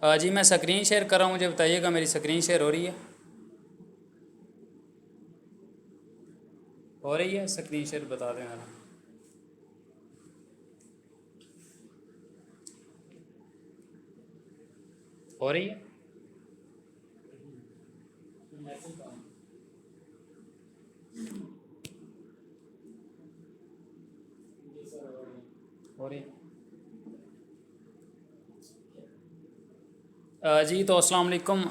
जी मैं screen share कर रहा हूँ, मुझे बताइएगा मेरी स्क्रीन शेयर हो रही है? हो रही है स्क्रीन शेयर, बता दें ज़रा। हो रही है? हो रही है। जी तो अस्सलाम वालेकुम।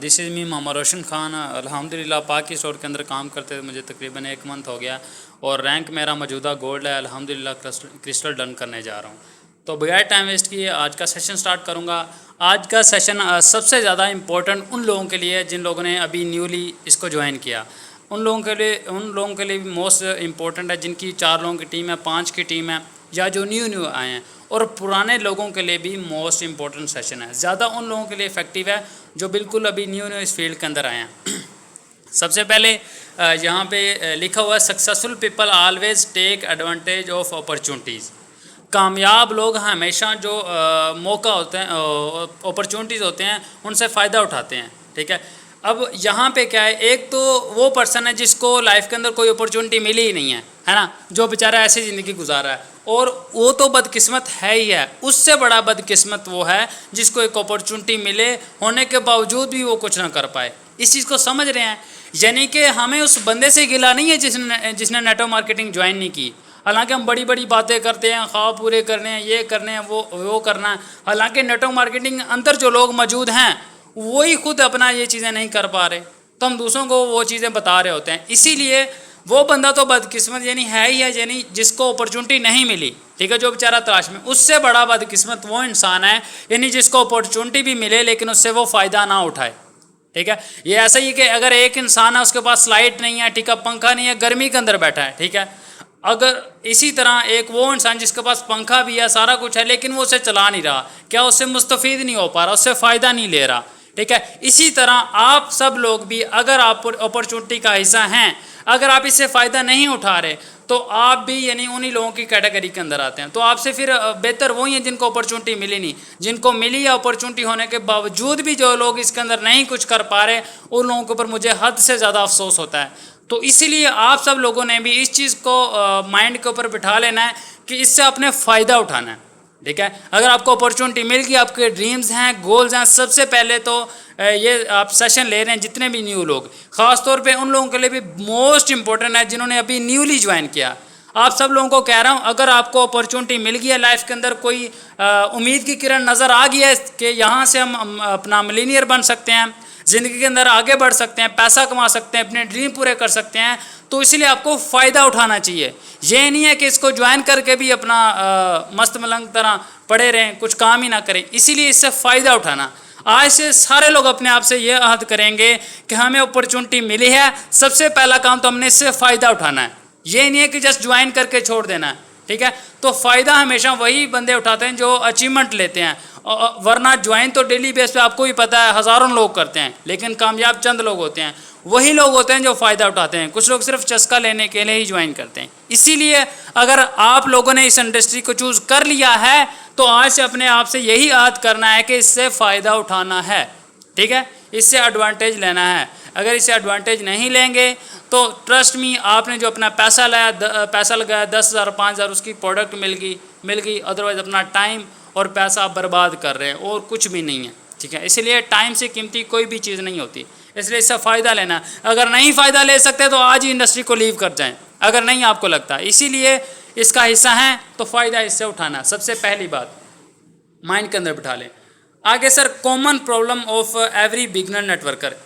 दिस इज़ मी मोहम्मद रोशन ख़ान। अल्हम्दुलिल्लाह पाक स्टोर के अंदर काम करते हुए मुझे तकरीबन 1 मंथ हो गया और रैंक मेरा मौजूदा गोल्ड है। अल्हम्दुलिल्लाह क्रिस्टल डन करने जा रहा हूँ। तो बगैर टाइम वेस्ट किए आज का सेशन स्टार्ट करूँगा। आज का सेशन सबसे ज़्यादा इम्पोर्टेंट उन लोगों के लिए है जिन लोगों ने अभी न्यूली इसको ज्वाइन किया। उन लोगों के लिए भी मोस्ट इम्पोर्टेंट है जिनकी 4 लोगों की टीम है, 5 की टीम है, या जो न्यू आए हैं। और पुराने लोगों के लिए भी मोस्ट इम्पोर्टेंट सेशन है। ज़्यादा उन लोगों के लिए इफेक्टिव है जो बिल्कुल अभी न्यू इस फील्ड के अंदर आए हैं। सबसे पहले यहाँ पे लिखा हुआ है successful people always take advantage of opportunities. कामयाब लोग हमेशा जो मौका होते हैं, अपॉर्चुनिटीज़ होते हैं, उनसे फ़ायदा उठाते हैं। ठीक है। अब यहाँ पे क्या है, एक तो वो पर्सन है जिसको लाइफ के अंदर कोई अपॉर्चुनिटी मिली ही नहीं है ना, जो बेचारा ऐसी ज़िंदगी गुजारा है, और वो तो बदकिस्मत है ही है। उससे बड़ा बदकिस्मत वो है जिसको एक अपॉर्चुनिटी मिले होने के बावजूद भी वो कुछ ना कर पाए। इस चीज़ को समझ रहे हैं? यानी कि हमें उस बंदे से गिला नहीं है जिसने नेटवर्क मार्केटिंग ज्वाइन नहीं की। हालांकि हम बड़ी बड़ी बातें करते हैं, ख्वाब पूरे करने हैं, ये करने हैं, वो करना है। हालांकि नेटवर्क मार्केटिंग अंदर जो लोग मौजूद हैं वही खुद अपना ये चीज़ें नहीं कर पा रहे, तो हम दूसरों को वो चीज़ें बता रहे होते हैं। इसीलिए वो बंदा तो बदकिस्मत यानी है ही है, यानी जिसको अपॉर्चुनिटी नहीं मिली। ठीक है, जो बेचारा तलाश में। उससे बड़ा बदकिस्मत वो इंसान है यानी जिसको अपॉर्चुनिटी भी मिले लेकिन उससे वो फ़ायदा ना उठाए। ठीक है, ये ऐसा ही कि अगर एक इंसान है उसके पास लाइट नहीं है, ठीक है, पंखा नहीं है, गर्मी के अंदर बैठा है, ठीक है, अगर इसी तरह एक वो इंसान जिसके पास पंखा भी है, सारा कुछ है, लेकिन वो उसे चला नहीं रहा, क्या उससे मुस्तफ़ीद नहीं हो पा रहा, उससे फ़ायदा नहीं ले रहा। ठीक है, इसी तरह आप सब लोग भी अगर आप अपॉर्चुनिटी का हिस्सा हैं, अगर आप इससे फ़ायदा नहीं उठा रहे तो आप भी यानी उन्हीं लोगों की कैटेगरी के अंदर आते हैं। तो आपसे फिर बेहतर वही हैं जिनको अपॉर्चुनिटी मिली नहीं। जिनको मिली है अपॉर्चुनिटी होने के बावजूद भी जो लोग इसके अंदर नहीं कुछ कर पा रहे, उन लोगों के ऊपर मुझे हद से ज़्यादा अफसोस होता है। तो इसीलिए आप सब लोगों ने भी इस चीज़ को माइंड के ऊपर बिठा लेना है कि इससे अपने फ़ायदा उठाना है। ठीक है, अगर आपको अपॉर्चुनिटी मिल गई, आपके ड्रीम्स हैं, गोल्स हैं, सबसे पहले तो ये आप सेशन ले रहे हैं जितने भी न्यू लोग, ख़ास तौर पे उन लोगों के लिए भी मोस्ट इंपॉर्टेंट है जिन्होंने अभी न्यूली ज्वाइन किया। आप सब लोगों को कह रहा हूँ, अगर आपको अपॉर्चुनिटी मिल गई है लाइफ के अंदर, कोई उम्मीद की किरण नज़र आ गई है कि यहाँ से हम अपना मिलीनियर बन सकते हैं, ज़िंदगी के अंदर आगे बढ़ सकते हैं, पैसा कमा सकते हैं, अपने ड्रीम पूरे कर सकते हैं, तो इसलिए आपको फ़ायदा उठाना चाहिए। ये नहीं है कि इसको ज्वाइन करके भी अपना मस्त मलंग तरह पड़े रहें, कुछ काम ही ना करें। इसीलिए इससे फ़ायदा उठाना। आज से सारे लोग अपने आप से ये अहद करेंगे कि हमें अपॉर्चुनिटी मिली है, सबसे पहला काम तो हमने इससे फ़ायदा उठाना है। ये नहीं है कि जस्ट ज्वाइन करके छोड़ देना है। ठीक है, तो फ़ायदा हमेशा वही बंदे उठाते हैं जो अचीवमेंट लेते हैं, वरना ज्वाइन तो डेली बेस पे आपको भी पता है हज़ारों लोग करते हैं, लेकिन कामयाब चंद लोग होते हैं। वही लोग होते हैं जो फ़ायदा उठाते हैं। कुछ लोग सिर्फ चस्का लेने के लिए ही ज्वाइन करते हैं। इसीलिए अगर आप लोगों ने इस इंडस्ट्री को चूज़ कर लिया है तो आज से अपने आप से यही याद करना है कि इससे फ़ायदा उठाना है। ठीक है, इससे एडवांटेज लेना है। अगर इससे एडवांटेज नहीं लेंगे तो ट्रस्ट मी, आपने जो अपना पैसा लगाया 10,000 5,000 उसकी प्रोडक्ट मिल गई, अदरवाइज़ अपना टाइम और पैसा आप बर्बाद कर रहे हैं और कुछ भी नहीं है। ठीक है, इसलिए टाइम से कीमती कोई भी चीज़ नहीं होती, इसलिए इससे फ़ायदा लेना। अगर नहीं फ़ायदा ले सकते तो आज ही इंडस्ट्री को लीव कर जाएं, अगर नहीं आपको लगता। इसीलिए इसका हिस्सा है तो फ़ायदा इससे उठाना, सबसे पहली बात माइंड के अंदर बिठा लें। आगे sir, common problem of every beginner networker.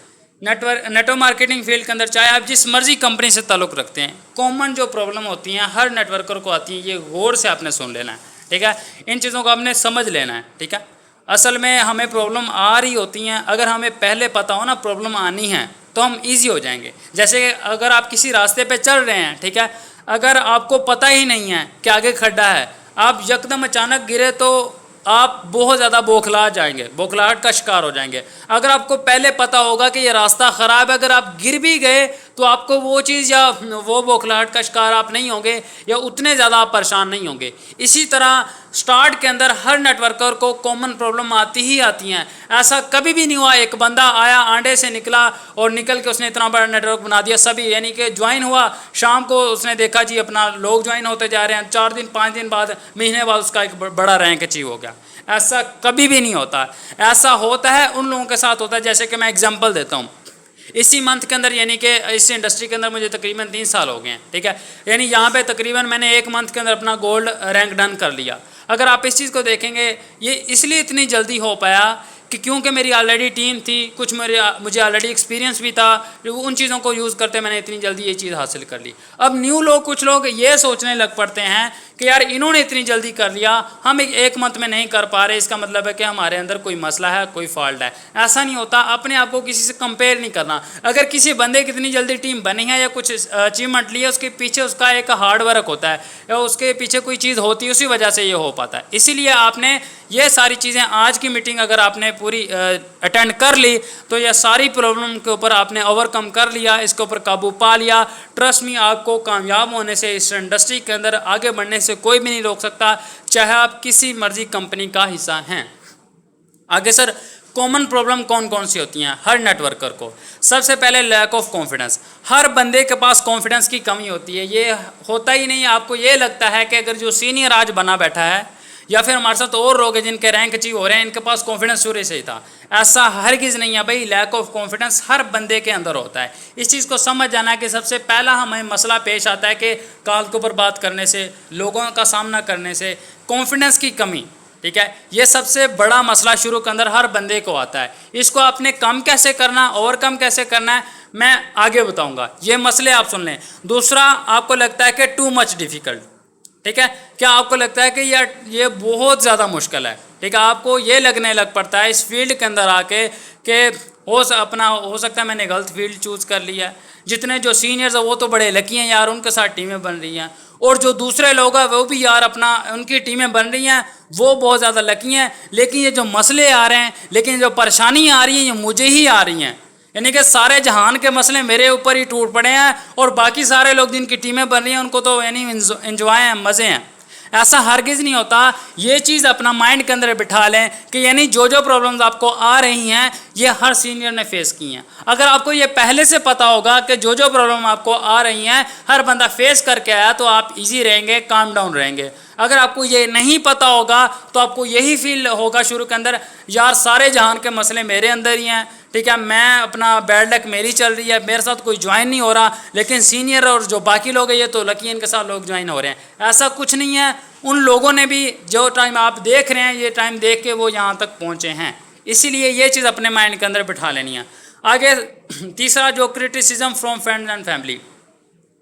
Network marketing field के अंदर चाहे आप जिस मर्जी कंपनी से ताल्लुक़ रखते हैं, कॉमन जो प्रॉब्लम होती हैं हर नेटवर्कर को आती हैं, ये गौर से आपने सुन लेना है। ठीक है, इन चीज़ों को आपने समझ लेना है। ठीक है, असल में हमें प्रॉब्लम आ रही होती हैं, अगर हमें पहले पता हो ना प्रॉब्लम आनी है तो हम ईजी हो जाएंगे। जैसे अगर आप किसी रास्ते पे चल रहे हैं, ठीक है, अगर आपको पता ही नहीं है कि आगे खड्डा है, आप यकदम अचानक गिरे तो आप बहुत ज़्यादा बौखला जाएंगे, बौखलाहट का शिकार हो जाएंगे। अगर आपको पहले पता होगा कि ये रास्ता ख़राब है, अगर आप गिर भी गए तो आपको वो चीज़ या वो बौखलाहट का शिकार आप नहीं होंगे या उतने ज़्यादा आप परेशान नहीं होंगे। इसी तरह स्टार्ट के अंदर हर नेटवर्कर को कॉमन प्रॉब्लम आती ही आती हैं। ऐसा कभी भी नहीं हुआ एक बंदा आया आंडे से निकला और निकल के उसने इतना बड़ा नेटवर्क बना दिया सभी, यानी कि ज्वाइन हुआ शाम को उसने देखा जी अपना लोग ज्वाइन होते जा रहे हैं, 4 दिन 5 दिन बाद महीने बाद उसका एक बड़ा रैंक अचीव हो गया। ऐसा कभी भी नहीं होता। ऐसा होता है उन लोगों के साथ होता है, जैसे कि मैं एग्जांपल देता हूँ। इसी मंथ के अंदर यानी कि इस इंडस्ट्री के अंदर मुझे तकरीबन 3 साल हो गए हैं, ठीक है। यानी यहाँ पे तकरीबन मैंने 1 मंथ के अंदर अपना गोल्ड रैंक डन कर लिया। अगर आप इस चीज़ को देखेंगे ये इसलिए इतनी जल्दी हो पाया कि क्योंकि मेरी ऑलरेडी टीम थी, कुछ मुझे ऑलरेडी एक्सपीरियंस भी था, उन चीज़ों को यूज़ करते मैंने इतनी जल्दी ये चीज़ हासिल कर ली। अब न्यू लोग कुछ लोग ये सोचने लग पड़ते हैं कि यार इन्होंने इतनी जल्दी कर लिया, हम एक मंथ में नहीं कर पा रहे, इसका मतलब है कि हमारे अंदर कोई मसला है, कोई फॉल्ट है। ऐसा नहीं होता। अपने आप को किसी से कंपेयर नहीं करना। अगर किसी बंदे की इतनी जल्दी टीम बनी है या कुछ अचीवमेंट ली है, उसके पीछे उसका एक हार्ड वर्क होता है या उसके पीछे कोई चीज़ होती है, उसी वजह से ये हो पाता है। इसीलिए आपने ये सारी चीज़ें आज की मीटिंग अगर आपने पूरी अटेंड कर ली तो यह सारी प्रॉब्लम के ऊपर आपने ओवरकम कर लिया, इसके ऊपर काबू पा लिया। ट्रस्ट मी, आपको कामयाब होने से, इस इंडस्ट्री के अंदर आगे बढ़ने से कोई भी नहीं रोक सकता, चाहे आप किसी मर्जी कंपनी का हिस्सा हैं। आगे सर, कॉमन प्रॉब्लम कौन कौन सी होती हैं हर नेटवर्कर को? सबसे पहले लैक ऑफ कॉन्फिडेंस। हर बंदे के पास कॉन्फिडेंस की कमी होती है। ये होता ही नहीं। आपको ये लगता है कि अगर जो सीनियर आज बना बैठा है या फिर हमारे साथ और लोग हैं जिनके रैंक अचीव हो रहे हैं, इनके पास कॉन्फिडेंस शुरू से ही था। ऐसा हरगिज़ नहीं है भाई। लैक ऑफ कॉन्फिडेंस हर बंदे के अंदर होता है। इस चीज़ को समझ जाना है कि सबसे पहला हमें मसला पेश आता है कि कॉल के ऊपर बात करने से, लोगों का सामना करने से कॉन्फिडेंस की कमी, ठीक है, ये सबसे बड़ा मसला शुरू के अंदर हर बंदे को आता है। इसको आपने कम कैसे करना, ओवरकम कैसे करना है, मैं आगे बताऊंगा। ये मसले आप सुन लें। दूसरा, आपको लगता है कि टू मच डिफ़िकल्ट, ठीक है। क्या आपको लगता है कि यार ये बहुत ज़्यादा मुश्किल है, ठीक है। आपको ये लगने लग पड़ता है इस फील्ड के अंदर आके कि हो सकता है मैंने गलत फील्ड चूज़ कर लिया है। जितने जो सीनियर्स हैं वो तो बड़े लकी हैं यार, उनके साथ टीमें बन रही हैं, और जो दूसरे लोग हैं वो भी यार अपना उनकी टीमें बन रही हैं, वो बहुत ज़्यादा लकी हैं। लेकिन ये जो मसले आ रहे हैं, लेकिन जो परेशानियाँ आ रही हैं, ये मुझे ही आ रही हैं। यानी कि सारे जहान के मसले मेरे ऊपर ही टूट पड़े हैं और बाकी सारे लोग जिनकी टीमें बन रही हैं उनको तो यानी एंजॉय हैं, मज़े हैं। ऐसा हरगिज़ नहीं होता। ये चीज़ अपना माइंड के अंदर बिठा लें कि यानी जो प्रॉब्लम्स आपको आ रही हैं ये हर सीनियर ने फेस की हैं। अगर आपको ये पहले से पता होगा कि जो प्रॉब्लम आपको आ रही हैं हर बंदा फेस करके आया तो आप इजी रहेंगे, काम डाउन रहेंगे। अगर आपको ये नहीं पता होगा तो आपको यही फील होगा शुरू के अंदर, यार सारे जहान के मसले मेरे अंदर ही हैं, ठीक है, मैं अपना बैड लक मेरी चल रही है, मेरे साथ कोई ज्वाइन नहीं हो रहा, लेकिन सीनियर और जो बाकी लोग हैं ये तो लकी, इनके साथ लोग ज्वाइन हो रहे हैं। ऐसा कुछ नहीं है। उन लोगों ने भी जो टाइम आप देख रहे हैं ये टाइम देख के वो यहाँ तक पहुँचे हैं। इसीलिए ये चीज़ अपने माइंड के अंदर बिठा लेनी है। आगे तीसरा, जो criticism from friends and family.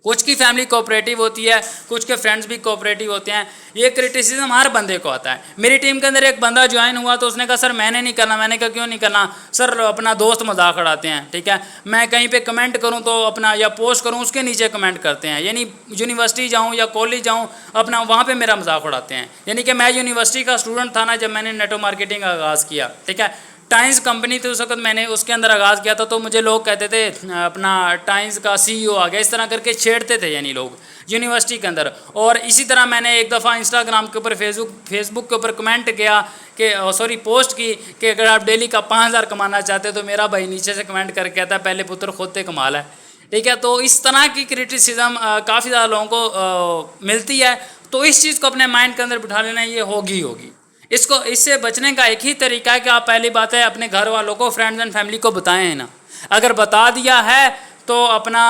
कुछ की फैमिली कोऑपरेटिव होती है, कुछ के फ्रेंड्स भी कोऑपरेटिव होते हैं। ये क्रिटिसिज्म हर बंदे को आता है। मेरी टीम के अंदर एक बंदा ज्वाइन हुआ तो उसने कहा सर मैंने नहीं करना। मैंने कहा क्यों नहीं करना? सर अपना दोस्त मजाक उड़ाते हैं, ठीक है, मैं कहीं पे कमेंट करूं तो अपना या पोस्ट करूं उसके नीचे कमेंट करते हैं, यानी यूनिवर्सिटी जाऊँ या कॉलेज जाऊँ अपना वहाँ पर मेरा मजाक उड़ाते हैं। यानी कि मैं यूनिवर्सिटी का स्टूडेंट था ना जब मैंने नेटवर्क मार्केटिंग का आगाज़ किया, ठीक है, टाइम्स कंपनी थी उस वक्त, मैंने उसके अंदर आगाज़ किया था, तो मुझे लोग कहते थे अपना टाइम्स का CEO आ गया, इस तरह करके छेड़ते थे यानी लोग यूनिवर्सिटी के अंदर। और इसी तरह मैंने एक दफ़ा इंस्टाग्राम के ऊपर फेसबुक के ऊपर कमेंट किया कि पोस्ट की कि अगर आप डेली का 5000 कमाना चाहते हो तो मेरा भाई नीचे से कमेंट करके कहता है पहले पुत्र खुद से कमाल है, ठीक है। तो इस तरह की क्रिटिसिज्म काफ़ी ज़्यादा लोगों को मिलती है। तो इस चीज़ को अपने माइंड के अंदर बिठा लेना, ये होगी। इससे बचने का एक ही तरीका है कि आप पहली बात है अपने घर वालों को, फ्रेंड्स एंड फैमिली को बताएं है ना। अगर बता दिया है तो अपना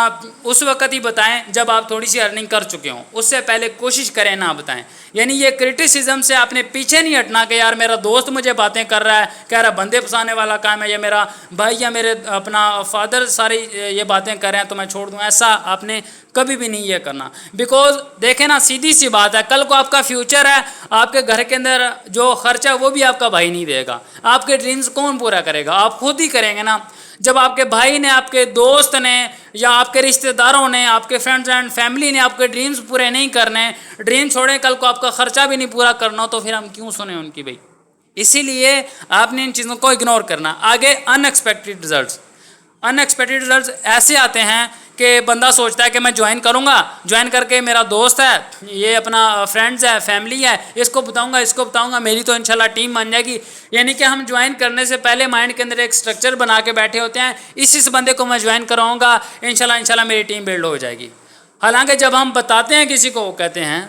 उस वक्त ही बताएं जब आप थोड़ी सी अर्निंग कर चुके हों, उससे पहले कोशिश करें ना बताएं। यानी ये क्रिटिसिज्म से आपने पीछे नहीं हटना कि यार मेरा दोस्त मुझे बातें कर रहा है, कह रहा बंदे फंसाने वाला काम है, या मेरा भाई या मेरे अपना फादर सारी ये बातें कर रहे हैं तो मैं छोड़ दूँ। ऐसा आपने कभी भी नहीं ये करना। बिकॉज देखें ना, सीधी सी बात है, कल को आपका फ्यूचर है, आपके घर के अंदर जो खर्चा वो भी आपका भाई नहीं देगा, आपके ड्रीम्स कौन पूरा करेगा? आप खुद ही करेंगे ना। जब आपके भाई ने, आपके दोस्त ने या आपके रिश्तेदारों ने, आपके फ्रेंड्स एंड फैमिली ने आपके ड्रीम्स पूरे नहीं करने, ड्रीम छोड़ें, कल को आपका खर्चा भी नहीं पूरा करना हो तो फिर हम क्यों सुने उनकी भाई? इसीलिए आपने इन चीज़ों को इग्नोर करना। आगे अनएक्सपेक्टेड रिजल्ट्स ऐसे आते हैं कि बंदा सोचता है कि मैं ज्वाइन करूँगा, ज्वाइन करके मेरा दोस्त है, ये अपना फ्रेंड्स है, फैमिली है, इसको बताऊँगा, मेरी तो इंशाल्लाह टीम बन जाएगी। यानी कि हम ज्वाइन करने से पहले माइंड के अंदर एक स्ट्रक्चर बना के बैठे होते हैं, इस बंदे को मैं ज्वाइन कराऊँगा, इंशाल्लाह मेरी टीम बिल्ड हो जाएगी। हालांकि जब हम बताते हैं किसी को, वो कहते हैं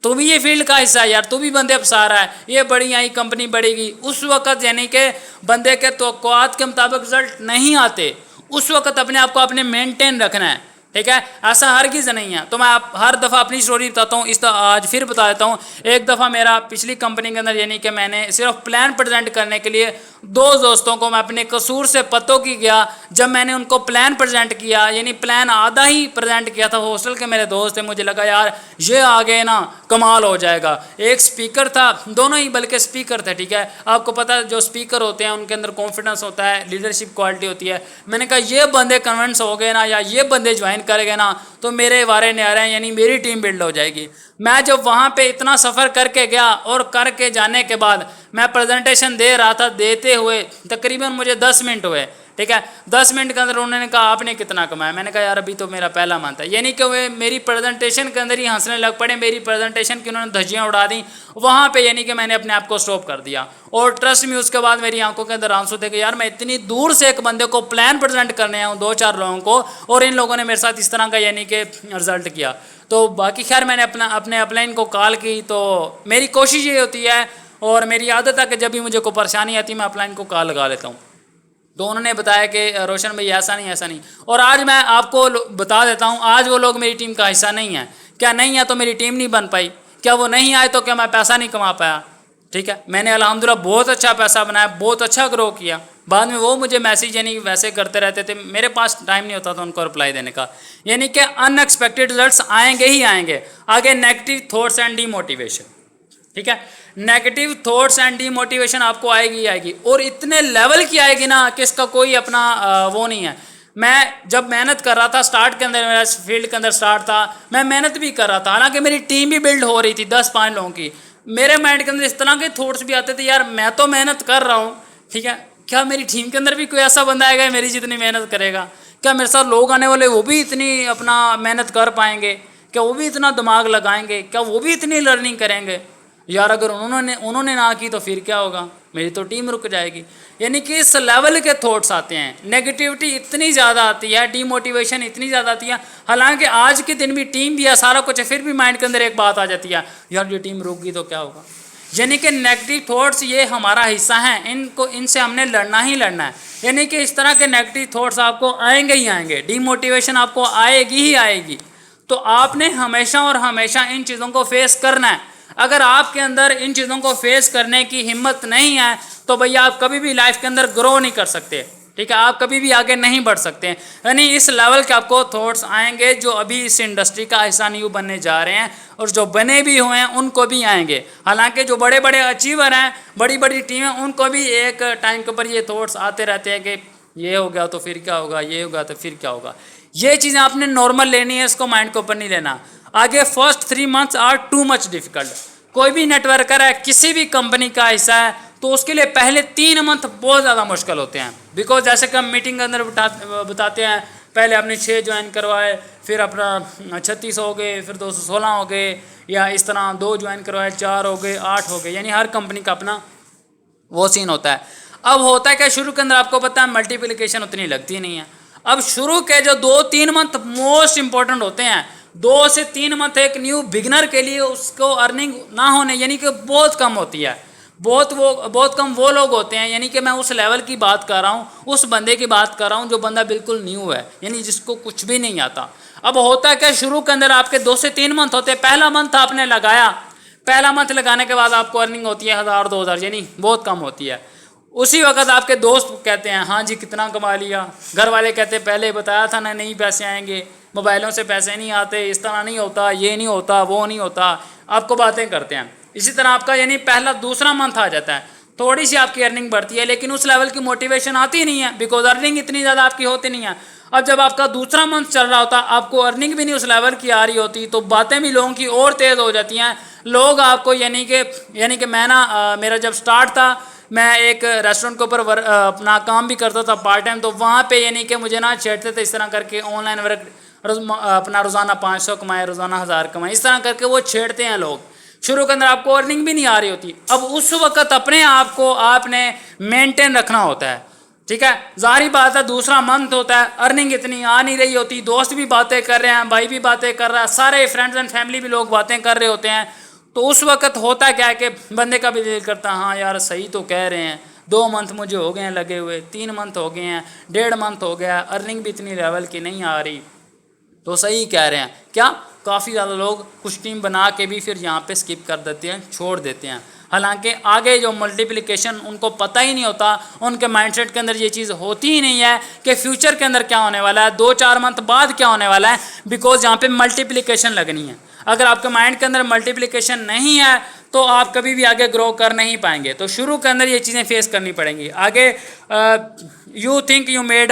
तू भी ये फील्ड का हिस्सा है यार, तू भी बंदे फंसा रहा है, ये बड़ी आई कंपनी बढ़ेगी। उस वक्त यानी कि बंदे के तवक्कुआत के मुताबिक रिजल्ट नहीं आते, उस वक्त अपने आप को आपने मेंटेन रखना है, ठीक है। ऐसा हरगिज़ नहीं है। तो मैं आप हर दफ़ा अपनी स्टोरी बताता हूँ, आज फिर बता देता हूँ। एक दफ़ा मेरा पिछली कंपनी के अंदर यानी कि मैंने सिर्फ प्लान प्रेजेंट करने के लिए दो दोस्तों को मैं अपने कसूर से पतों की गया। जब मैंने उनको प्लान प्रेजेंट किया, यानी प्लान आधा ही प्रेजेंट किया था, हॉस्टल के मेरे दोस्त थे, मुझे लगा यार ये आगे ना कमाल हो जाएगा। एक स्पीकर था, दोनों ही बल्कि स्पीकर थे, ठीक है। आपको पता है जो स्पीकर होते हैं उनके अंदर कॉन्फिडेंस होता है, लीडरशिप क्वालिटी होती है। मैंने कहा ये बंदे कन्विंस हो गए ना, या ये बंदे ज्वाइन करेंगे ना, तो मेरे वारे न्यारे हैं, यानी मेरी टीम बिल्ड हो जाएगी। मैं जब वहाँ पे इतना सफ़र करके गया और करके जाने के बाद मैं प्रेजेंटेशन दे रहा था, देते हुए तकरीबन मुझे 10 मिनट हुए, ठीक है। 10 मिनट के अंदर उन्होंने कहा आपने कितना कमाया। मैंने कहा यार अभी तो मेरा पहला मंथ है। यानी कि वे मेरी प्रेजेंटेशन के अंदर ही हंसने लग पड़े, मेरी प्रेजेंटेशन की उन्होंने धज्जियाँ उड़ा दी वहाँ पे। यानी कि मैंने अपने आप को स्टॉप कर दिया, और ट्रस्ट में उसके बाद मेरी आंखों के अंदर आंसू थे कि यार मैं इतनी दूर से एक बंदे को प्लान प्रेजेंट करने आया हूँ, 2-4 लोगों को, और इन लोगों ने मेरे साथ इस तरह का यानी कि रिजल्ट किया। तो बाकी खैर मैंने अपने अपलाइन को कॉल की। तो मेरी कोशिश ये होती है और मेरी आदत है कि जब भी मुझे कोई परेशानी आती है मैं अपलाइन को कॉल लगा लेता हूँ। तो उन्होंने बताया कि रोशन भाई ऐसा नहीं। और आज मैं आपको बता देता हूँ, आज वो लोग मेरी टीम का हिस्सा नहीं है। क्या नहीं है तो मेरी टीम नहीं बन पाई, क्या वो नहीं आए तो क्या मैं पैसा नहीं कमा पाया, ठीक है। मैंने अल्हम्दुलिल्लाह बहुत अच्छा पैसा बनाया, बहुत अच्छा ग्रो किया। बाद में वो मुझे मैसेज यानी वैसे करते रहते थे, मेरे पास टाइम नहीं होता था उनको रिप्लाई देने का। यानी कि अनएक्सपेक्टेड रिजल्ट्स आएंगे ही आएंगे। आगे नेगेटिव थॉट्स एंड डीमोटिवेशन, ठीक है। नेगेटिव थॉट्स एंड डीमोटिवेशन आपको आएगी, और इतने लेवल की आएगी ना कि इसका कोई अपना वो नहीं है। मैं जब मेहनत कर रहा था, स्टार्ट के अंदर मेरा फील्ड के अंदर स्टार्ट था, मैं मेहनत भी कर रहा था, हालांकि मेरी टीम भी बिल्ड हो रही थी 10-5 लोगों की। मेरे माइंड के अंदर इस तरह के थॉट्स भी आते थे, यार मैं तो मेहनत कर रहा हूँ, ठीक है, क्या मेरी टीम के अंदर भी कोई ऐसा बंदा आएगा मेरी जितनी मेहनत करेगा? क्या मेरे साथ लोग आने वाले वो भी इतनी अपना मेहनत कर पाएंगे? क्या वो भी इतना दिमाग लगाएंगे? क्या वो भी इतनी लर्निंग करेंगे? यार अगर उन्होंने ना की तो फिर क्या होगा? मेरी तो टीम रुक जाएगी। यानी कि इस लेवल के थॉट्स आते हैं, नेगेटिविटी इतनी ज़्यादा आती है, डीमोटिवेशन इतनी ज़्यादा आती है। हालांकि आज के दिन भी टीम भी है, सारा कुछ है, फिर भी माइंड के अंदर एक बात आ जाती है, यार ये टीम रुक गई तो क्या होगा? यानी कि नेगेटिव थॉट्स ये हमारा हिस्सा हैं, इनसे हमने लड़ना ही लड़ना है। यानी कि इस तरह के नेगेटिव थॉट्स आपको आएंगे ही आएंगे, डीमोटिवेशन आपको आएगी ही आएगी। तो आपने हमेशा और हमेशा इन चीज़ों को फेस करना है। अगर आपके अंदर इन चीज़ों को फेस करने की हिम्मत नहीं है तो भैया आप कभी भी लाइफ के अंदर ग्रो नहीं कर सकते, ठीक है, आप कभी भी आगे नहीं बढ़ सकते। यानी इस लेवल के आपको थॉट्स आएंगे जो अभी इस इंडस्ट्री का हिस्सा न्यू बनने जा रहे हैं, और जो बने भी हुए हैं उनको भी आएंगे। हालांकि जो बड़े बड़े अचीवर हैं, बड़ी बड़ी टीमें, उनको भी एक टाइम के ऊपर ये थॉट्स आते रहते हैं कि ये हो गया तो फिर क्या होगा, ये होगा तो फिर क्या होगा। ये चीज़ें आपने नॉर्मल लेनी है, इसको माइंड के ऊपर नहीं लेना। आगे first 3 months are too much difficult. कोई भी नेटवर्कर है, किसी भी कंपनी का हिस्सा है, तो उसके लिए पहले 3 मंथ बहुत ज़्यादा मुश्किल होते हैं। बिकॉज जैसे कि हम मीटिंग के अंदर बताते हैं, पहले आपने 6 ज्वाइन करवाए, फिर अपना 36 हो गए, फिर 216 हो गए, या इस तरह 2 ज्वाइन करवाए, 4 हो गए, 8 हो गए। यानी हर कंपनी का अपना वो सीन होता है। अब होता है क्या, शुरू के अंदर आपको पता है मल्टीप्लिकेशन उतनी लगती नहीं है। अब शुरू के जो 2-3 मंथ मोस्ट इंपॉर्टेंट होते हैं, 2 से 3 मंथ एक न्यू बिगनर के लिए उसको अर्निंग ना होने यानी कि बहुत कम होती है। बहुत कम वो लोग होते हैं, यानी कि मैं उस लेवल की बात कर रहा हूँ, उस बंदे की बात कर रहा हूँ जो बंदा बिल्कुल न्यू है, यानी जिसको कुछ भी नहीं आता। अब होता है क्या, शुरू के अंदर आपके 2 से 3 मंथ होते हैं। पहला मंथ आपने लगाया, पहला मंथ लगाने के बाद आपको अर्निंग होती है 1000-2000, यानी बहुत कम होती है। उसी वक्त आपके दोस्त कहते हैं हाँ जी कितना कमा लिया, घर वाले कहते हैं पहले बताया था ना नहीं पैसे आएंगे, मोबाइलों से पैसे नहीं आते, इस तरह नहीं होता, ये नहीं होता, वो नहीं होता, आपको बातें करते हैं। इसी तरह आपका यानी पहला दूसरा मंथ आ जाता है, थोड़ी सी आपकी अर्निंग बढ़ती है, लेकिन उस लेवल की मोटिवेशन आती नहीं है, बिकॉज अर्निंग इतनी ज़्यादा आपकी होती नहीं है। अब जब आपका दूसरा मंथ चल रहा होता, आपको अर्निंग भी नहीं उस लेवल की आ रही होती, तो बातें भी लोगों की और तेज़ हो जाती हैं। लोग आपको यानी कि मैं ना मेरा जब स्टार्ट था, मैं एक रेस्टोरेंट के ऊपर अपना काम भी करता था पार्ट टाइम, तो वहाँ पे यानी कि मुझे ना छेड़ते थे इस तरह करके, ऑनलाइन वर्क अपना रोज़ाना 500 कमाए, रोज़ाना 1000 कमाए, इस तरह करके वो छेड़ते हैं लोग। शुरू के अंदर आपको अर्निंग भी नहीं आ रही होती, अब उस वक्त अपने आप को आपने मेंटेन रखना होता है, ठीक है। जाहिर बात है दूसरा मंथ होता है, अर्निंग इतनी आ नहीं रही होती, दोस्त भी बातें कर रहे हैं, भाई भी बातें कर रहा है, सारे फ्रेंड्स एंड फैमिली भी लोग बातें कर रहे होते हैं, तो उस वक्त होता क्या है कि बंदे का भी दिल करता है हाँ यार सही तो कह रहे हैं, 2 मंथ मुझे हो गए हैं लगे हुए, 3 मंथ हो गए हैं, 1.5 मंथ हो गया, अर्निंग भी इतनी लेवल की नहीं आ रही, तो सही कह रहे हैं क्या। काफ़ी ज़्यादा लोग कुछ टीम बना के भी फिर यहाँ पे स्किप कर देते हैं, छोड़ देते हैं, हालांकि आगे जो मल्टीप्लिकेशन उनको पता ही नहीं होता, उनके माइंडसेट के अंदर ये चीज़ होती ही नहीं है कि फ्यूचर के अंदर क्या होने वाला है, 2-4 मंथ बाद क्या होने वाला है, बिकॉज यहाँ पे मल्टीप्लिकेशन लगनी है। अगर आपके माइंड के अंदर मल्टीप्लिकेशन नहीं है तो आप कभी भी आगे ग्रो कर नहीं पाएंगे, तो शुरू के अंदर ये चीज़ें फेस करनी पड़ेंगी। आगे you think you made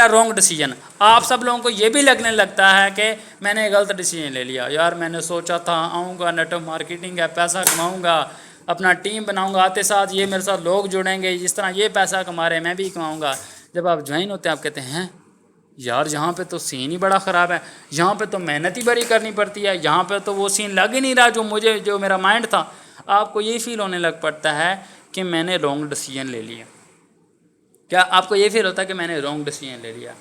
a wrong decision, आप सब लोगों को ये भी लगने लगता है कि मैंने गलत डिसीजन ले लिया, यार मैंने सोचा था आऊँगा, नेटवर्क मार्केटिंग है, पैसा कमाऊँगा, अपना टीम बनाऊँगा, आते साथ ये मेरे साथ लोग जुड़ेंगे, जिस तरह ये पैसा कमा रहे हैं मैं भी कमाऊँगा। जब आप ज्वाइन होते हैं आप कहते हैं यार यहाँ पे तो सीन ही बड़ा ख़राब है, यहाँ पे तो मेहनत ही बड़ी करनी पड़ती है, यहाँ पे तो वो सीन लग ही नहीं रहा जो मेरा माइंड था। आपको ये फील होने लग पड़ता है कि मैंने रॉन्ग डिसीजन ले लिया। क्या आपको ये फील होता है कि मैंने रॉन्ग डिसीजन ले लिया?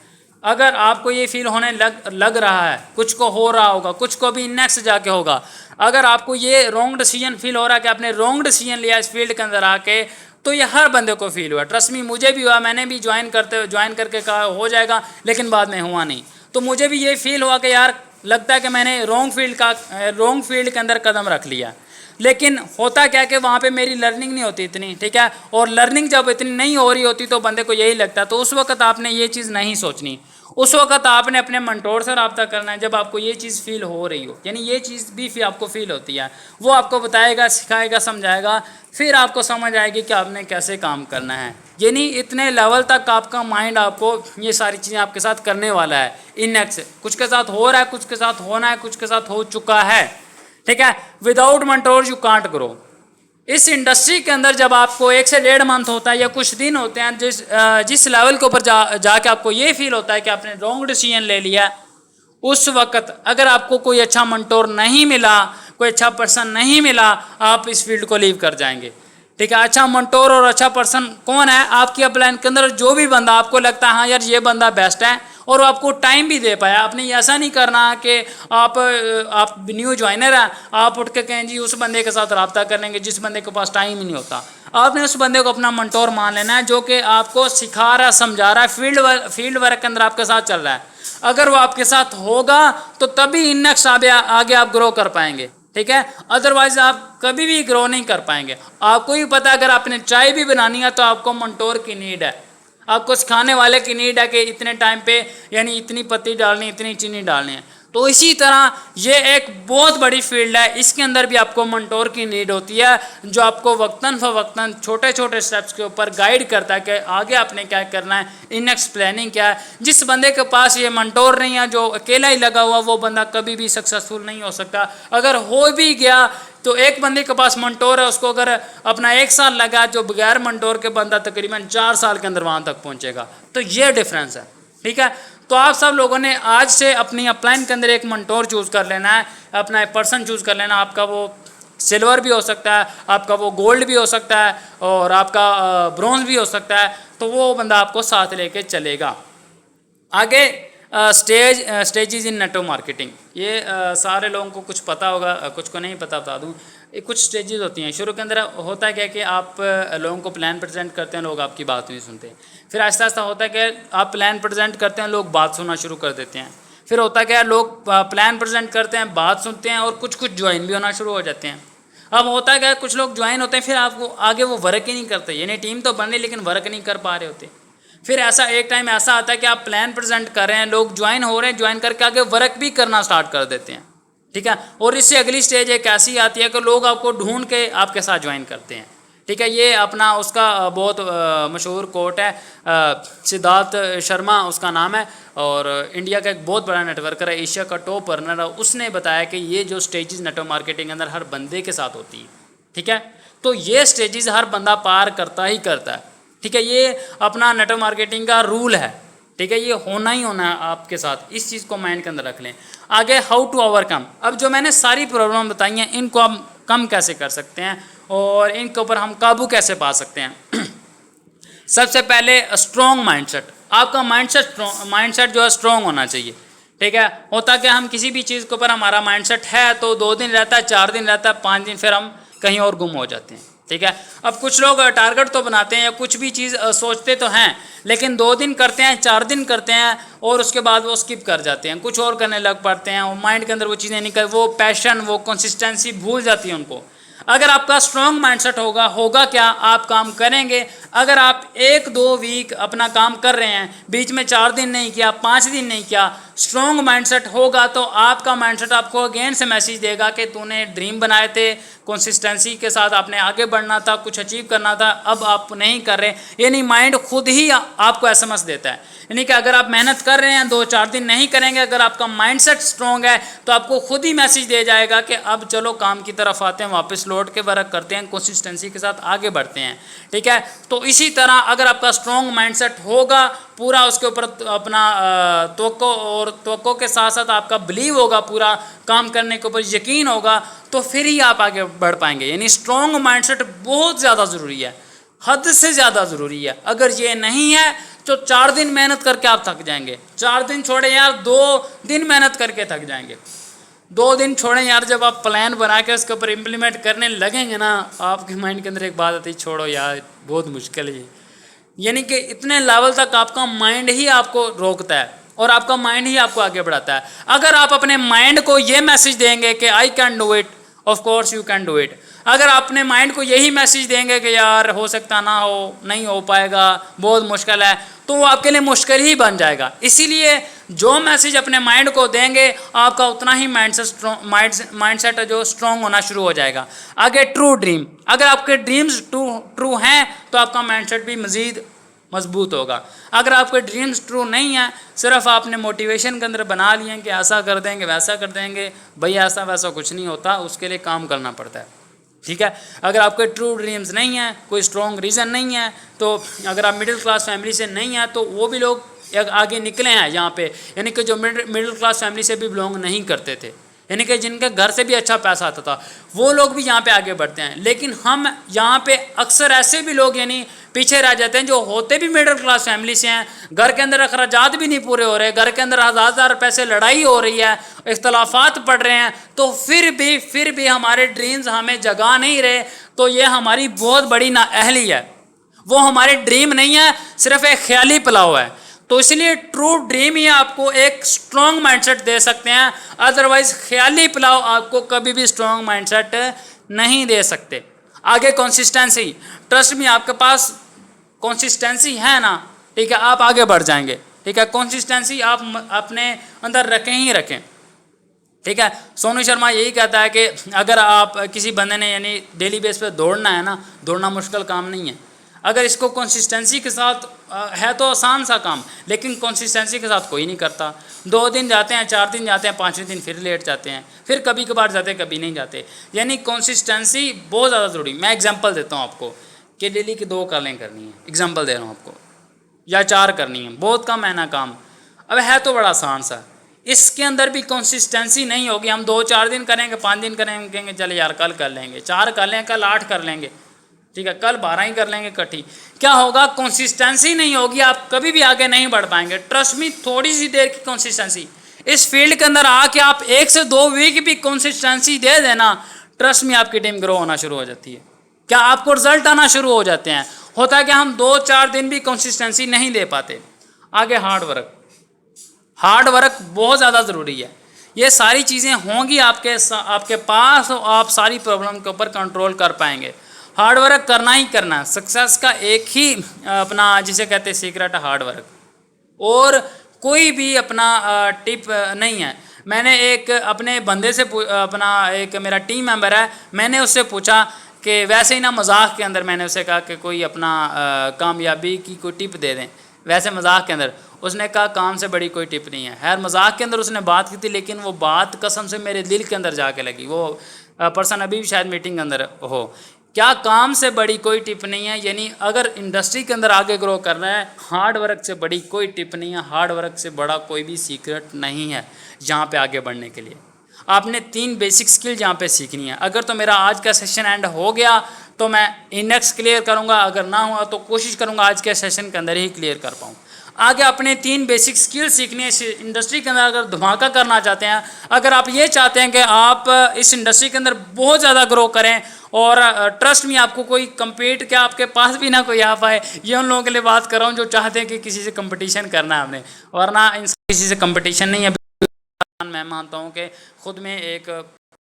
अगर आपको ये फील होने लग रहा है, कुछ को हो रहा होगा, कुछ को भी नेक्स्ट जाके होगा, अगर आपको ये रॉन्ग डिसीजन फील हो रहा है कि आपने रॉन्ग डिसीजन लिया इस फील्ड के अंदर आके, तो ये हर बंदे को फील हुआ, ट्रस्ट मी, मुझे भी हुआ, मैंने भी ज्वाइन करके कहा हो जाएगा, लेकिन बाद में हुआ नहीं। तो मुझे भी ये फील हुआ कि यार लगता है कि मैंने रॉन्ग फील्ड के अंदर कदम रख लिया, लेकिन होता क्या कि वहाँ पे मेरी लर्निंग नहीं होती इतनी, ठीक है, और लर्निंग जब इतनी नहीं हो रही होती तो बंदे को यही लगता है। तो उस वक्त आपने ये चीज़ नहीं सोचनी, उस वक्त आपने अपने मंटोर से रब्ता करना है। जब आपको ये चीज़ फील हो रही हो, यानी ये चीज़ भी फिर आपको फील होती है, वो आपको बताएगा, सिखाएगा, समझाएगा, फिर आपको समझ आएगी कि आपने कैसे काम करना है। यानी इतने लेवल तक आपका माइंड आपको ये सारी चीज़ें आपके साथ करने वाला है। इनएक्स कुछ के साथ हो रहा है, कुछ के साथ होना है, कुछ के साथ हो चुका है, ठीक है। Without मंटोर you can't grow. इस इंडस्ट्री के अंदर जब आपको 1 से 1.5 मंथ होता है या कुछ दिन होते हैं, जिस लेवल के ऊपर जाके आपको ये फील होता है कि आपने रॉन्ग डिसीजन ले लिया, उस वक्त अगर आपको कोई अच्छा मंटोर नहीं मिला, कोई अच्छा पर्सन नहीं मिला, आप इस फील्ड को लीव कर जाएंगे, ठीक है। अच्छा मंटोर और अच्छा पर्सन कौन है? आपकी अपलाइन के अंदर जो भी बंदा आपको लगता है हाँ यार ये बंदा बेस्ट है, और वो आपको टाइम भी दे पाया। आपने ऐसा नहीं करना कि आप न्यू ज्वाइनर हैं, आप उठ के कहें जी उस बंदे के साथ रब्ता करेंगे जिस बंदे के पास टाइम ही नहीं होता। आपने उस बंदे को अपना मंटोर मान लेना है जो कि आपको सिखा रहा है, समझा रहा है, फील्ड वर्क के अंदर आपके साथ चल रहा है। अगर वो आपके साथ होगा तो तभी नेक्स्ट आगे आप ग्रो कर पाएंगे, ठीक है, अदरवाइज आप कभी भी ग्रो नहीं कर पाएंगे। आपको ही पता अगर आपने चाय भी बनानी है तो आपको मंटोर की नीड है, आपको सिखाने वाले की नीड है कि इतने टाइम पे यानी इतनी पत्ती डालनी, इतनी चीनी डालनी है। तो इसी तरह ये एक बहुत बड़ी फील्ड है, इसके अंदर भी आपको मंटोर की नीड होती है जो आपको वक्तन फवक्तन छोटे छोटे स्टेप्स के ऊपर गाइड करता है कि आगे आपने क्या करना है, नेक्स्ट प्लानिंग क्या है। जिस बंदे के पास ये मंटोर नहीं है, जो अकेला ही लगा हुआ, वो बंदा कभी भी सक्सेसफुल नहीं हो सकता। अगर हो भी गया तो एक बंदे के पास मंटोर है, उसको अगर अपना 1 साल लगा, जो बगैर मंटोर के बंदा तकरीबन 4 साल के अंदर वहाँ तक पहुँचेगा। तो ये डिफरेंस है, ठीक है। तो आप सब लोगों ने आज से अपनी अपलाइन के अंदर एक मंटोर चूज़ कर लेना है, अपना एक पर्सन चूज़ कर लेना। आपका वो सिल्वर भी हो सकता है, आपका वो गोल्ड भी हो सकता है, और आपका ब्रॉन्ज भी हो सकता है। तो वो बंदा आपको साथ लेके चलेगा। आगे स्टेजेस इन नेटवर्क मार्केटिंग, ये सारे लोगों को कुछ पता होगा, कुछ को नहीं पता, बता दूँ। कुछ स्टेजेस होती हैं। शुरू के अंदर होता है क्या कि आप लोगों को प्लान प्रेजेंट करते हैं, लोग आपकी बात नहीं सुनते। फिर आहिस्ता आहिस्ता होता है कि आप प्लान प्रेजेंट करते हैं, लोग बात सुनना शुरू कर देते हैं। फिर होता है क्या, लोग प्लान प्रेजेंट करते हैं, बात सुनते हैं, और कुछ ज्वाइन भी होना शुरू हो जाते हैं। अब होता है क्या, कुछ लोग ज्वाइन होते हैं, फिर आपको आगे वो वर्क ही नहीं करते, यानी टीम तो बन रही लेकिन वर्क नहीं कर पा रहे होते। फिर एक टाइम ऐसा आता है कि आप प्लान प्रेजेंट कर रहे हैं, लोग ज्वाइन हो रहे हैं, ज्वाइन करके आगे वर्क भी करना स्टार्ट कर देते हैं, ठीक है। और इससे अगली स्टेज एक ऐसी आती है कि लोग आपको ढूंढ के आपके साथ ज्वाइन करते हैं, ठीक है। ये अपना उसका बहुत मशहूर कोट है, सिद्धार्थ शर्मा उसका नाम है, और इंडिया का एक बहुत बड़ा नेटवर्कर है, एशिया का टॉप अर्नर है। उसने बताया कि ये जो स्टेजेस नेटवर्क मार्केटिंग के अंदर हर बंदे के साथ होती है, ठीक है। तो ये स्टेजेस हर बंदा पार करता ही करता है, ठीक है। ये अपना नेटवर्क मार्केटिंग का रूल है, ठीक है, ये होना ही होना है आपके साथ, इस चीज़ को माइंड के अंदर रख लें। आगे हाउ टू ओवरकम, अब जो मैंने सारी प्रॉब्लम बताई हैं इनको हम कम कैसे कर सकते हैं और इनके ऊपर हम काबू कैसे पा सकते हैं। सबसे पहले स्ट्रॉन्ग माइंडसेट, आपका माइंडसेट जो है स्ट्रॉन्ग होना चाहिए, ठीक है। होता कि हम किसी भी चीज़ के ऊपर हमारा माइंडसेट है तो 2 दिन रहता है, 4 दिन रहता है, 5 दिन फिर हम कहीं और गुम हो जाते हैं, ठीक है। अब कुछ लोग टारगेट तो बनाते हैं या कुछ भी चीज़ सोचते तो हैं, लेकिन 2 दिन करते हैं, 4 दिन करते हैं और उसके बाद वो स्किप कर जाते हैं, कुछ और करने लग पड़ते हैं और माइंड के अंदर वो चीज़ें निकल, वो पैशन, वो कंसिस्टेंसी भूल जाती है उनको। अगर आपका स्ट्रॉन्ग माइंडसेट होगा क्या, आप काम करेंगे। अगर आप 1-2 वीक अपना काम कर रहे हैं, बीच में 4 दिन नहीं किया, 5 दिन नहीं किया, स्ट्रॉन्ग माइंडसेट होगा तो आपका माइंडसेट आपको अगेन से मैसेज देगा कि तूने ड्रीम बनाए थे, कंसिस्टेंसी के साथ आपने आगे बढ़ना था, कुछ अचीव करना था, अब आप नहीं कर रहे। यानी माइंड खुद ही आपको एसएमएस देता है, यानी कि अगर आप मेहनत कर रहे हैं, 2-4 दिन नहीं करेंगे, अगर आपका माइंडसेट स्ट्रॉन्ग है तो आपको खुद ही मैसेज दे जाएगा कि अब चलो काम की तरफ आते हैं, वापस लौट के वर्क करते हैं, कंसिस्टेंसी के साथ आगे बढ़ते हैं, ठीक है। तो इसी तरह अगर आपका स्ट्रॉन्ग माइंडसेट होगा, पूरा उसके ऊपर अपना तवक्को के साथ साथ आपका बिलीव होगा, पूरा काम करने के ऊपर यकीन होगा, तो फिर ही आप आगे बढ़ पाएंगे। यानी स्ट्रॉन्ग माइंडसेट बहुत ज़्यादा ज़रूरी है, हद से ज़्यादा ज़रूरी है। अगर ये नहीं है तो 4 दिन मेहनत करके आप थक जाएंगे, 4 दिन छोड़े यार, 2 दिन मेहनत करके थक जाएंगे। 2 दिन छोड़ें यार, जब आप प्लान बना के उसके ऊपर इम्प्लीमेंट करने लगेंगे ना, आपके माइंड के अंदर एक बात आती है, छोड़ो यार बहुत मुश्किल है। यानी कि इतने लेवल तक आपका माइंड ही आपको रोकता है और आपका माइंड ही आपको आगे बढ़ाता है। अगर आप अपने माइंड को ये मैसेज देंगे कि I can do it, of course you can do it. अगर आप अपने माइंड को यही मैसेज देंगे कि यार हो सकता ना हो, नहीं हो पाएगा, बहुत मुश्किल है, तो वो आपके लिए मुश्किल ही बन जाएगा। इसीलिए जो मैसेज अपने माइंड को देंगे, आपका उतना ही माइंडसेट जो स्ट्रॉन्ग होना शुरू हो जाएगा। आगे ट्रू ड्रीम, अगर आपके ड्रीम्स ट्रू हैं तो आपका माइंडसेट भी मज़ीद मजबूत होगा। अगर आपके ड्रीम्स ट्रू नहीं है, सिर्फ आपने मोटिवेशन के अंदर बना लिए कि ऐसा कर देंगे, वैसा कर देंगे, भाई ऐसा वैसा कुछ नहीं होता, उसके लिए काम करना पड़ता है, ठीक है। अगर आपके ट्रू ड्रीम्स नहीं है, कोई स्ट्रॉन्ग रीज़न नहीं है, तो अगर आप मिडिल क्लास फैमिली से नहीं हैं तो वो भी लोग आगे निकले हैं यहाँ पे, यानी कि जो मिडिल क्लास फैमिली से भी बिलोंग नहीं करते थे, यानी कि जिनके घर से भी अच्छा पैसा आता था, वो लोग भी यहाँ पे आगे बढ़ते हैं। लेकिन हम यहाँ पे अक्सर ऐसे भी लोग यानी पीछे रह जाते हैं जो होते भी मिडिल क्लास फैमिली से हैं, घर के अंदर अखराजात भी नहीं पूरे हो रहे, घर के अंदर हज़ार पैसे लड़ाई हो रही है, इख्तलाफात पड़ रहे हैं, तो फिर भी हमारे ड्रीम्स हमें जगा नहीं रहे। तो ये हमारी बहुत बड़ी नाअहली है, वो हमारे ड्रीम नहीं है, सिर्फ एक ख्याली पुलाव है। तो इसलिए ट्रू ड्रीम ही आपको एक स्ट्रॉन्ग माइंडसेट दे सकते हैं, अदरवाइज ख्याली पुलाव आपको कभी भी स्ट्रॉन्ग माइंडसेट नहीं दे सकते। आगे कंसिस्टेंसी, ट्रस्ट में आपके पास कंसिस्टेंसी है ना, ठीक है, आप आगे बढ़ जाएंगे, ठीक है। कंसिस्टेंसी आप अपने अंदर रखें ही रखें, ठीक है। सोनू शर्मा यही कहता है कि अगर आप किसी बंदे ने यानी डेली बेस पे दौड़ना है ना, दौड़ना मुश्किल काम नहीं है, अगर इसको कंसिस्टेंसी के साथ है तो आसान सा काम, लेकिन कंसिस्टेंसी के साथ कोई नहीं करता। 2 दिन जाते हैं, 4 दिन जाते हैं, 5वें दिन फिर लेट जाते हैं, फिर कभी कभार जाते हैं, कभी नहीं जाते। यानी कंसिस्टेंसी बहुत ज़्यादा ज़रूरी। मैं एग्जांपल देता हूँ आपको कि डेली की 2 कॉलें करनी है, एग्जांपल दे रहा हूँ आपको, या 4 करनी है, बहुत कम है ना काम। अब है तो बड़ा आसान सा, इसके अंदर भी कंसिस्टेंसी नहीं होगी। हम 2-4 दिन करेंगे, 5 दिन करेंगे, कहेंगे चल यार कल कर लेंगे, 4 कर लें, कल 8 कर लेंगे, ठीक है, कल 12 ही कर लेंगे इकट्ठी। क्या होगा, कंसिस्टेंसी नहीं होगी, आप कभी भी आगे नहीं बढ़ पाएंगे। ट्रस्ट मी, थोड़ी सी देर की कंसिस्टेंसी इस फील्ड के अंदर आके आप 1 से 2 वीक भी कंसिस्टेंसी दे देना, ट्रस्ट मी आपकी टीम ग्रो होना शुरू हो जाती है। क्या आपको रिजल्ट आना शुरू हो जाते हैं। होता है कि हम 2-4 दिन भी कंसिस्टेंसी नहीं दे पाते। आगे हार्ड वर्क बहुत ज़्यादा ज़रूरी है। ये सारी चीज़ें होंगी आपके पास, आप सारी प्रॉब्लम के ऊपर कंट्रोल कर पाएंगे। हार्ड वर्क करना ही करना है। सक्सेस का एक ही अपना जिसे कहते हैं सीक्रेट है हार्ड वर्क, और कोई भी अपना टिप नहीं है। मैंने एक अपने बंदे से अपना एक मेरा टीम मेंबर है, मैंने उससे पूछा कि वैसे ही ना मजाक के अंदर मैंने उससे कहा कि कोई अपना कामयाबी की कोई टिप दे दें, वैसे मजाक के अंदर। उसने कहा काम से बड़ी कोई टिप नहीं है। खैर मजाक के अंदर उसने बात की थी, लेकिन वो बात कसम से मेरे दिल के अंदर जाके लगी। वो पर्सन अभी भी शायद मीटिंग के अंदर हो। क्या काम से बड़ी कोई टिप नहीं है। यानी अगर इंडस्ट्री के अंदर आगे ग्रो करना है, हार्ड वर्क से बड़ी कोई टिप नहीं है, हार्ड वर्क से बड़ा कोई भी सीक्रेट नहीं है यहाँ पे आगे बढ़ने के लिए। आपने 3 बेसिक स्किल यहाँ पे सीखनी है। अगर तो मेरा आज का सेशन एंड हो गया तो मैं इनडेक्स क्लियर करूँगा, अगर ना हुआ तो कोशिश करूँगा आज के सेशन के अंदर ही क्लियर कर पाऊँ। आगे अपने 3 बेसिक स्किल सीखनी है। इस इंडस्ट्री के अंदर अगर धमाका करना चाहते हैं, अगर आप ये चाहते हैं कि आप इस इंडस्ट्री के अंदर बहुत ज़्यादा ग्रो करें और ट्रस्ट में आपको कोई कम्पीट क्या आपके पास भी ना कोई आ पाए, ये उन लोगों के लिए बात कर रहा हूँ जो चाहते हैं कि किसी से कंपटीशन करना है हमने, वरना किसी से कंपटीशन नहीं है। मैं मानता हूँ कि खुद में एक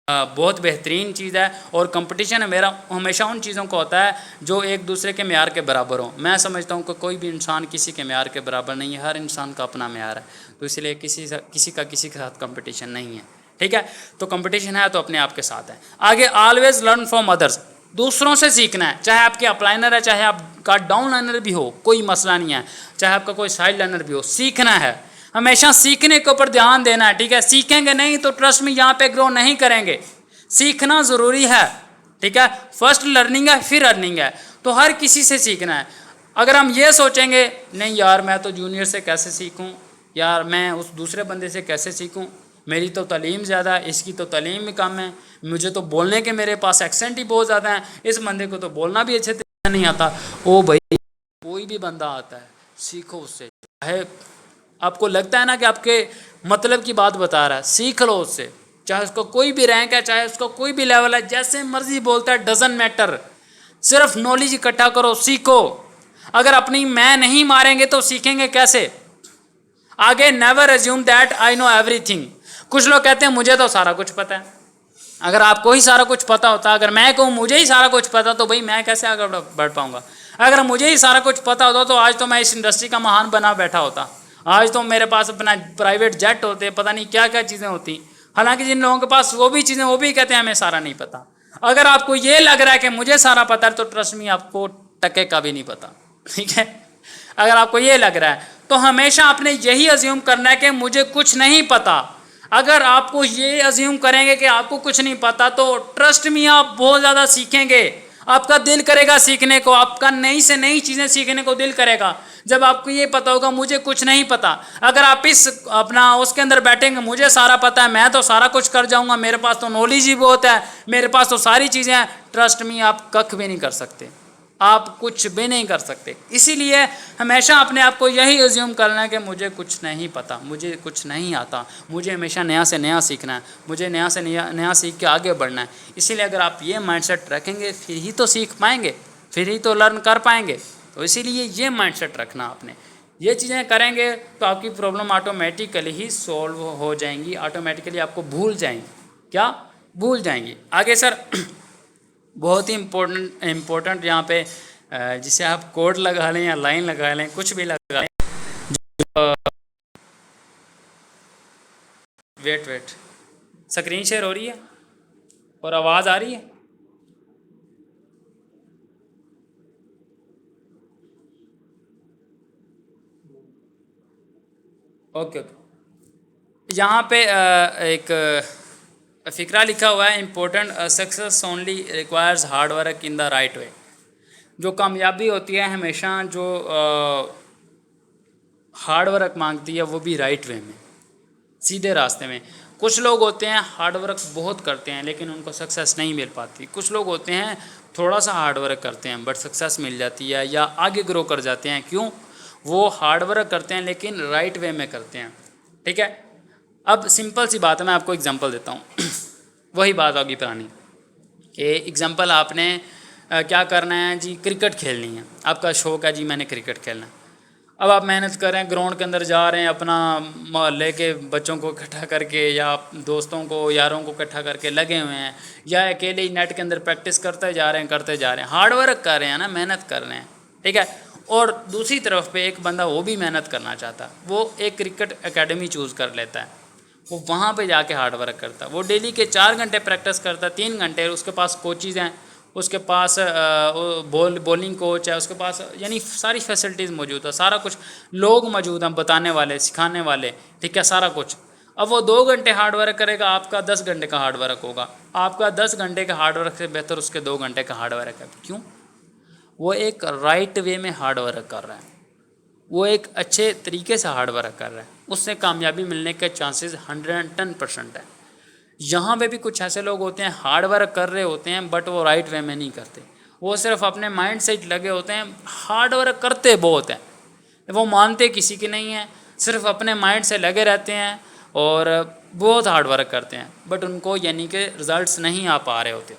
बहुत बेहतरीन चीज़ है और कंपटीशन मेरा हमेशा उन चीज़ों को होता है जो एक दूसरे के म्यार के बराबर हो। मैं समझता हूँ कि कोई भी इंसान किसी के म्यार के बराबर नहीं है, हर इंसान का अपना म्यार है, तो इसलिए किसी के साथ कंपटीशन नहीं है। ठीक है, तो कंपटीशन है तो अपने आप के साथ है। आगे ऑलवेज लर्न फ्रॉम अदर्स, दूसरों से सीखना है, चाहे आपके अपलाइनर है, चाहे आपका डाउन लाइनर भी हो, कोई मसला नहीं है, चाहे आपका कोई साइड लाइनर भी हो, सीखना है, हमेशा सीखने के ऊपर ध्यान देना है। ठीक है, सीखेंगे नहीं तो ट्रस्ट में यहाँ पे ग्रो नहीं करेंगे, सीखना ज़रूरी है। ठीक है, फर्स्ट लर्निंग है फिर अर्निंग है, तो हर किसी से सीखना है। अगर हम ये सोचेंगे नहीं यार मैं तो जूनियर से कैसे सीखूं, यार मैं उस दूसरे बंदे से कैसे सीखूं, मेरी तो तालीम ज़्यादा है, इसकी तो तालीम भी कम है, मुझे तो बोलने के मेरे पास एक्सेंट ही बहुत ज़्यादा है, इस बंदे को तो बोलना भी अच्छे से नहीं आता। ओ भाई, कोई भी बंदा आता है सीखो उससे, चाहे आपको लगता है ना कि आपके मतलब की बात बता रहा है, सीख लो उससे, चाहे उसका कोई भी रैंक है, चाहे उसका कोई भी लेवल है, जैसे मर्जी बोलता है, डजंट मैटर, सिर्फ नॉलेज इकट्ठा करो, सीखो। अगर अपनी मैं नहीं मारेंगे तो सीखेंगे कैसे। आगे never assume that I know everything. कुछ लोग कहते हैं मुझे तो सारा कुछ पता है। अगर आपको ही सारा कुछ पता होता, अगर मैं कहूँ मुझे ही सारा कुछ पता, तो भाई मैं कैसे आगे बढ़ पाऊंगा। अगर मुझे ही सारा कुछ पता होता तो आज तो मैं इस इंडस्ट्री का महान बना बैठा होता, आज तो मेरे पास अपना प्राइवेट जेट होते, पता नहीं क्या क्या चीज़ें होती। हालांकि जिन लोगों के पास वो भी चीज़ें, वो भी कहते हैं हमें सारा नहीं पता। अगर आपको ये लग रहा है कि मुझे सारा पता है, तो ट्रस्ट मी आपको टके का भी नहीं पता। ठीक है, अगर आपको ये लग रहा है तो हमेशा आपने यही अज्यूम करना है कि मुझे कुछ नहीं पता। अगर आपको ये अज्यूम करेंगे कि आपको कुछ नहीं पता, तो ट्रस्ट मी आप बहुत ज़्यादा सीखेंगे, आपका दिल करेगा सीखने को, आपका नई से नई चीज़ें सीखने को दिल करेगा। जब आपको ये पता होगा मुझे कुछ नहीं पता, अगर आप इस अपना उसके अंदर बैठेंगे मुझे सारा पता है, मैं तो सारा कुछ कर जाऊंगा, मेरे पास तो नॉलेज ही बहुत है, मेरे पास तो सारी चीज़ें हैं, ट्रस्ट मी आप कख भी नहीं कर सकते, आप कुछ भी नहीं कर सकते। इसीलिए हमेशा अपने आप को यही अज्यूम करना है कि मुझे कुछ नहीं पता, मुझे कुछ नहीं आता, मुझे हमेशा नया से नया सीखना है, मुझे नया से नया सीख के आगे बढ़ना है। इसीलिए अगर आप ये माइंडसेट रखेंगे फिर ही तो सीख पाएंगे, फिर ही तो लर्न कर पाएंगे। तो इसीलिए ये माइंडसेट रखना आपने, ये चीज़ें करेंगे तो आपकी प्रॉब्लम ऑटोमेटिकली ही सॉल्व हो जाएंगी, ऑटोमेटिकली आपको भूल जाएंगी। क्या भूल जाएंगी। आगे सर बहुत ही इम्पोर्टेंट यहाँ पे जिसे आप कोड लगा लें या लाइन लगा लें, कुछ भी लगा लें, वेट स्क्रीन शेयर हो रही है और आवाज़ आ रही है। ओके, यहाँ पे एक फ़िक्रा लिखा हुआ है, important success only requires hard work in the right way. जो कामयाबी होती है हमेशा जो हार्ड वर्क मांगती है, वो भी राइट वे में, सीधे रास्ते में। कुछ लोग होते हैं हार्ड वर्क बहुत करते हैं लेकिन उनको सक्सेस नहीं मिल पाती, कुछ लोग होते हैं थोड़ा सा हार्ड वर्क करते हैं बट सक्सेस मिल जाती है या आगे ग्रो कर जाते हैं। क्यों? वो हार्ड वर्क करते हैं लेकिन राइट वे में करते हैं। ठीक है, अब सिंपल सी बात है, मैं आपको एग्जांपल देता हूँ वही बात होगी पुरानी कि एग्जांपल आपने क्या करना है जी, क्रिकेट खेलनी है, आपका शौक़ है जी मैंने क्रिकेट खेलना है। अब आप मेहनत कर रहे हैं, ग्राउंड के अंदर जा रहे हैं, अपना मोहल्ले के बच्चों को इकट्ठा करके या दोस्तों को यारों को इकट्ठा करके लगे हुए हैं, या अकेले ही नेट के अंदर प्रैक्टिस करते जा रहे हैं, हार्ड वर्क कर रहे हैं ना, मेहनत कर रहे हैं। ठीक है, और दूसरी तरफ पे एक बंदा वो भी मेहनत करना चाहता है, वो एक क्रिकेट एकेडमी चूज़ कर लेता है, वो वहाँ पे जाके हार्ड वर्क करता है, वो डेली के 4 घंटे प्रैक्टिस करता है, 3 घंटे उसके पास कोचेज़ हैं, उसके पास बॉलिंग कोच है, उसके पास यानी सारी फैसिलिटीज़ मौजूद है, सारा कुछ लोग मौजूद हैं बताने वाले सिखाने वाले। ठीक है, सारा कुछ। अब वो 2 घंटे हार्ड वर्क करेगा, आपका 10 घंटे का हार्ड वर्क होगा। आपका 10 घंटे का हार्ड वर्क से बेहतर उसके 2 घंटे का हार्ड वर्क है। क्यों? वो एक राइट वे में हार्ड वर्क कर रहा है, वो एक अच्छे तरीके से हार्ड वर्क कर रहा है, उससे कामयाबी मिलने के चांसेस 110% है। यहाँ पे भी कुछ ऐसे लोग होते हैं हार्ड वर्क कर रहे होते हैं बट वो राइट वे में नहीं करते, वो सिर्फ अपने माइंड से लगे होते हैं, हार्ड वर्क करते बहुत हैं, वो मानते किसी की नहीं है, सिर्फ अपने माइंड से लगे रहते हैं और बहुत हार्ड वर्क करते हैं, बट उनको यानी कि रिजल्ट्स नहीं आ पा रहे होते।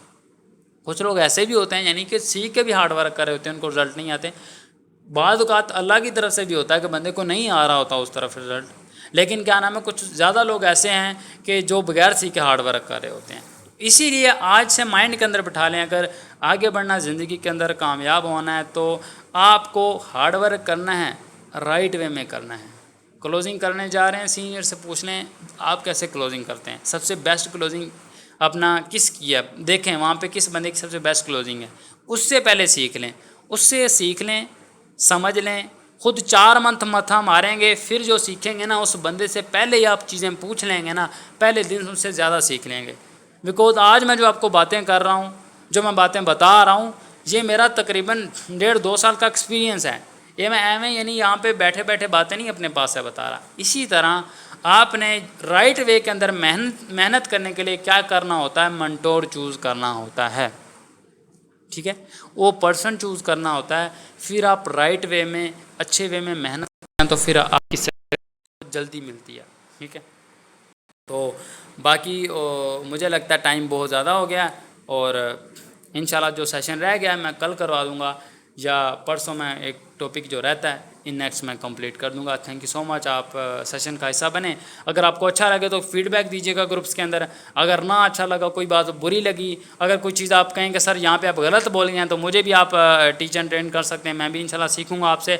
कुछ लोग ऐसे भी होते हैं यानी कि सीख के भी हार्ड वर्क कर रहे होते हैं, उनको रिजल्ट नहीं आते। बाद औक़ात अल्लाह की तरफ से भी होता है कि बंदे को नहीं आ रहा होता उस तरफ रिजल्ट, लेकिन क्या नाम है, कुछ ज़्यादा लोग ऐसे हैं कि जो बगैर सीखे हार्ड वर्क कर रहे होते हैं। इसीलिए आज से माइंड के अंदर बिठा लें, अगर आगे बढ़ना ज़िंदगी के अंदर कामयाब होना है तो आपको हार्ड वर्क करना है, राइट वे में करना है। क्लोजिंग करने जा रहे हैं, सीनियर से पूछ लें आप कैसे क्लोजिंग करते हैं, सबसे बेस्ट क्लोजिंग अपना किस की है, देखें वहाँ पे किस बंदे की सबसे बेस्ट क्लोजिंग है, उससे पहले सीख लें, उससे सीख लें, समझ लें, खुद 4 मंथ मथा मारेंगे, फिर जो सीखेंगे ना उस बंदे से पहले ही आप चीज़ें पूछ लेंगे ना, पहले दिन उससे ज़्यादा सीख लेंगे। बिकॉज आज मैं जो आपको बातें कर रहा हूँ, जो मैं बातें बता रहा हूँ, ये मेरा तकरीबन 1.5-2 साल का एक्सपीरियंस है। ये मैं एवं यानी यहाँ पे बैठे बैठे बातें नहीं अपने पास से बता रहा। इसी तरह आपने राइट वे के अंदर मेहनत करने के लिए क्या करना होता है, मेंटोर चूज़ करना होता है, ठीक है, वो पर्सन चूज़ करना होता है। फिर आप राइट वे में अच्छे वे में मेहनत करें तो फिर आपकी सक्सेस जल्दी मिलती है, ठीक है। तो बाकी मुझे लगता है टाइम बहुत ज़्यादा हो गया और इंशाल्लाह जो सेशन रह गया है मैं कल करवा दूँगा या परसों में एक टॉपिक जो रहता है इन नेक्स्ट मैं कंप्लीट कर दूंगा। थैंक यू सो मच, आप सेशन का हिस्सा बने। अगर आपको अच्छा लगे तो फीडबैक दीजिएगा ग्रुप्स के अंदर, अगर ना अच्छा लगा, कोई बात बुरी लगी, अगर कोई चीज़ आप कहें कि सर यहाँ पे आप गलत बोल गए हैं तो मुझे भी आप टीच एंड ट्रेन कर सकते हैं, मैं भी इंशाल्लाह सीखूँगा आपसे।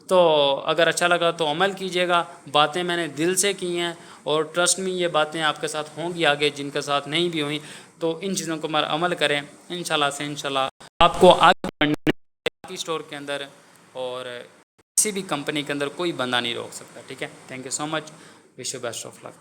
तो अगर अच्छा लगा तो अमल कीजिएगा, बातें मैंने दिल से की हैं और ट्रस्ट में ये बातें आपके साथ होंगी आगे, जिनके साथ नहीं भी हुई तो इन चीज़ों को अमल करें। इंशाल्लाह आपको आगे बढ़ने की स्टोर के अंदर और किसी भी कंपनी के अंदर कोई बंदा नहीं रोक सकता, ठीक है। Thank you so much, wish you best of luck.